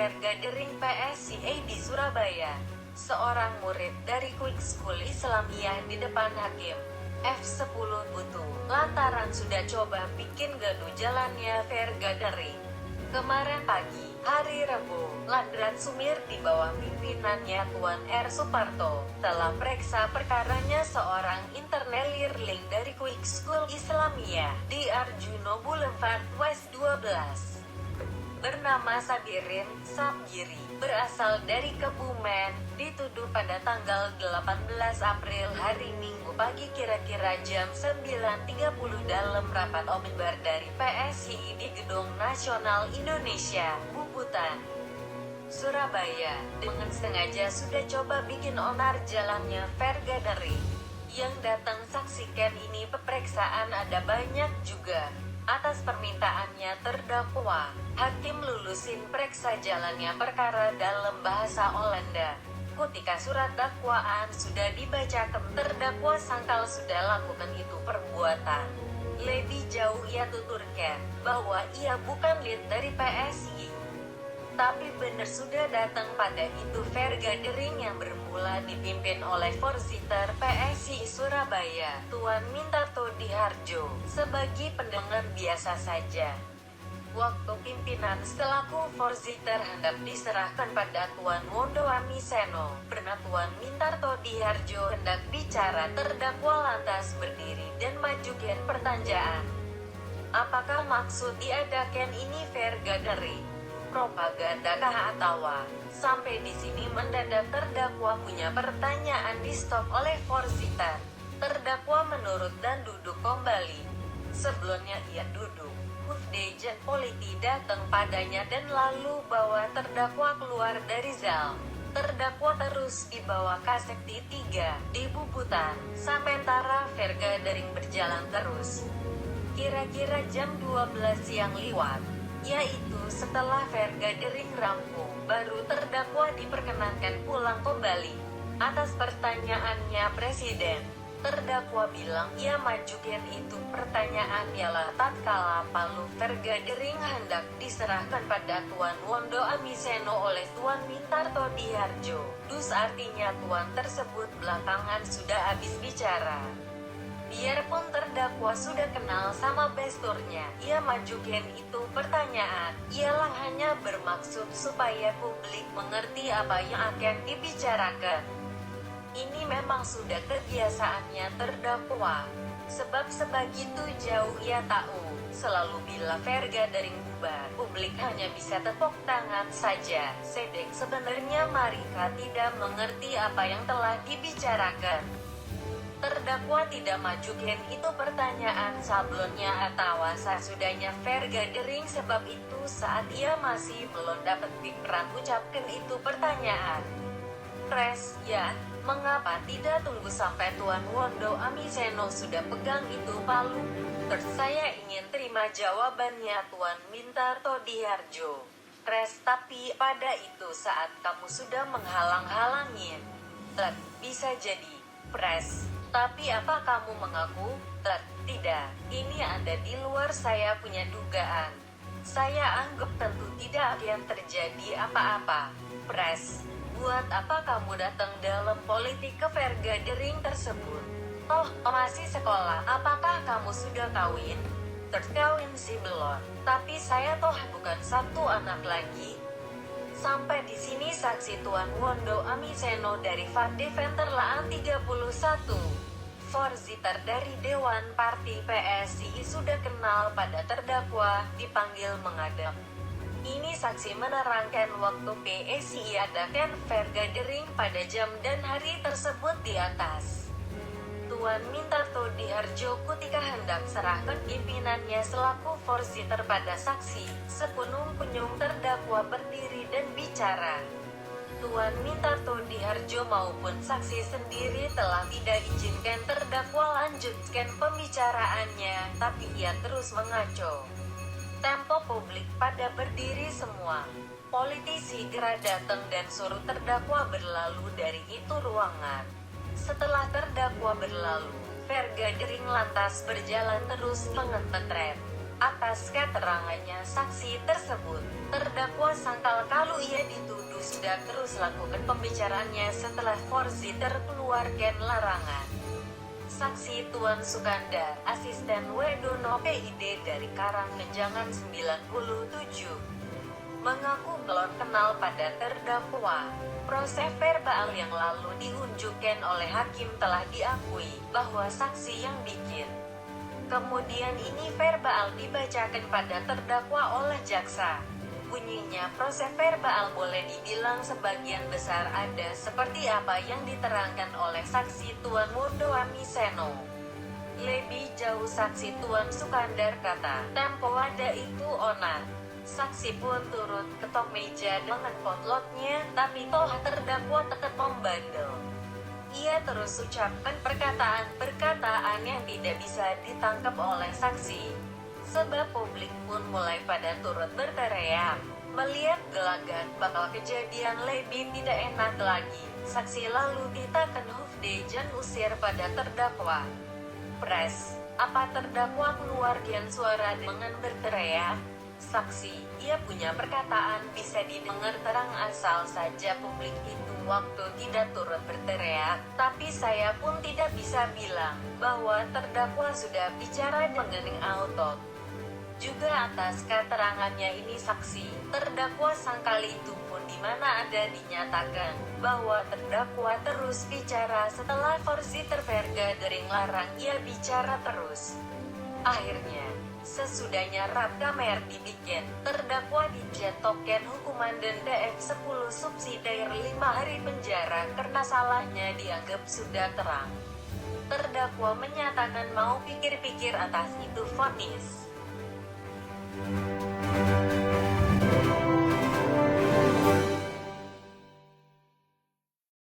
fair gathering PSIA di Surabaya. Seorang murid dari Quick School Islamiyah di depan Hakim F10 Butuh lantaran sudah coba bikin gaduh jalannya fair gathering. Kemarin pagi, hari Rabu, Landrat Sumir di bawah pimpinannya Tuan R. Suparto telah periksa perkaranya seorang internalir link dari Quick School Islamiyah di Arjuna Boulevard West 12. Bernama Sabirin Sabgiri, berasal dari Kebumen, dituduh pada tanggal 18 April hari Minggu pagi kira-kira jam 9.30 dalam rapat omnibus dari PSI di Gedung Nasional Indonesia, Bubutan, Surabaya, dengan sengaja sudah coba bikin onar jalannya fair gathering. Yang datang saksikan ini peperiksaan ada banyak juga. Atas permintaannya terdakwa, hakim lulusin periksa jalannya perkara dalam bahasa Olanda. Ketika surat dakwaan sudah dibacakan, terdakwa sangkal sudah lakukan itu perbuatan. Lebih jauh ia tuturkan bahwa ia bukan lead dari PSI, tapi benar sudah datang pada itu fair gathering yang bermula dipimpin oleh Forsiter PSI Surabaya, Tuan Mintarto Diharjo, sebagai pendengar biasa saja. Waktu pimpinan selaku Forsiter hendak diserahkan pada Tuan Wondo Amiseno, pernah Tuan Mintarto Diharjo hendak bicara, terdakwa lantas berdiri dan majukan pertanyaan. Apakah maksud diadakan ini fair gathering? Propaganda kah atau sampai di sini mendadak terdakwa punya pertanyaan di stop oleh Forsiter. Terdakwa menurut dan duduk kembali. Sebelumnya ia duduk. Hufdejen Politi datang padanya dan lalu bawa terdakwa keluar dari zal. Terdakwa terus dibawa ke Sekti 3 di Bubutan. Sementara fair gathering berjalan terus. Kira-kira jam 12 siang lewat, yaitu setelah fair gathering rampung, baru terdakwa diperkenankan pulang kembali. Atas pertanyaannya Presiden, terdakwa bilang ia majukan itu pertanyaan ialah tatkala palu fair gathering hendak diserahkan pada Tuan Wondo Amiseno oleh Tuan Mintarto Diharjo. Dus artinya Tuan tersebut belakangan sudah habis bicara. Biarpun terdakwa sudah kenal sama besturnya, ia majukan itu pertanyaan, ialah hanya bermaksud supaya publik mengerti apa yang akan dibicarakan. Ini memang sudah kebiasaannya terdakwa, sebab sebegitu jauh ia tahu, selalu bila fair gathering bubar, publik hanya bisa tepuk tangan saja, sedang sebenarnya mereka tidak mengerti apa yang telah dibicarakan. Terdakwa tidak majukan itu pertanyaan sebelumnya atau sesudahnya fair gathering, sebab itu saat ia masih belum dapat berperan ucapkan itu pertanyaan. Pres, ya, mengapa tidak tunggu sampai Tuan Wondo Amiseno sudah pegang itu palu? Saya ingin terima jawabannya Tuan Mintarto Diharjo. Pres, tapi pada itu saat kamu sudah menghalang-halangin. Bisa jadi. Pres, tapi apa kamu mengaku? Tidak, ini ada di luar saya punya dugaan. Saya anggap tentu tidak akan terjadi apa-apa. Pres, buat apa kamu datang dalam politik ke fair gathering tersebut? Oh, masih sekolah, apakah kamu sudah kawin? Terkawin sih belum, tapi saya toh bukan satu anak lagi. Sampai di sini saksi Tuan Wondo Amiseno dari Fad Defender Laan 31. Forsiter dari Dewan Parti PSI sudah kenal pada terdakwa, dipanggil menghadap. Ini saksi menerangkan waktu PSI adakan fair gathering pada jam dan hari tersebut di atas. Tuan Mintarto Diharjo ketika hendak serahkan pimpinannya selaku Forsiter pada saksi, sepenuh-penuh terdakwa berdiri dan bicara. Tuan Mintarto Diharjo maupun saksi sendiri telah tidak izinkan terdakwa lanjutkan pembicaraannya, tapi ia terus mengaco. Tempo publik pada berdiri semua. Politisi segera datang dan suruh terdakwa berlalu dari itu ruangan. Setelah terdakwa berlalu, fair gathering lantas berjalan terus mengentet. Atas keterangannya saksi tersebut, terdakwa sangkal kalau ia dituduh sudah terus lakukan pembicaraannya setelah Forsyther keluarkan larangan. Saksi Tuan Sukandar, asisten Wedono PID dari Karangmenjangan 97, mengaku belum kenal pada terdakwa. Proses verbal yang lalu diunjukkan oleh hakim telah diakui bahwa saksi yang bikin. Kemudian ini verbal dibacakan pada terdakwa oleh jaksa. Bunyinya proses verbal boleh dibilang sebagian besar ada seperti apa yang diterangkan oleh saksi Tuan Wondo Amiseno. Lebih jauh saksi Tuan Sukandar kata, tempo ada itu onar. Saksi pun turut ketok meja dengan potlotnya, tapi toh terdakwa tetap membandel. Ia terus ucapkan perkataan-perkataan yang tidak bisa ditangkap oleh saksi. Sebab publik pun mulai pada turut berteriak. Melihat gelagat bakal kejadian lebih tidak enak lagi, saksi lalu ditakan Hufdejan usir pada terdakwa. Pres, apa terdakwa keluarkan suara dengan berteriak? Saksi, ia punya perkataan bisa didengar terang asal saja publik itu waktu tidak turut berteriak, tapi saya pun tidak bisa bilang bahwa terdakwa sudah bicara dengan autot. Juga atas keterangannya ini saksi, terdakwa sangkali itu pun dimana ada dinyatakan bahwa terdakwa terus bicara setelah Forsyther Vergadering larang ia bicara terus. Akhirnya, sesudahnya rap kamer dibikin, terdakwa dijatuhkan hukuman denda F10 subsidiar 5 hari penjara karena salahnya dianggap sudah terang. Terdakwa menyatakan mau pikir-pikir atas itu vonis.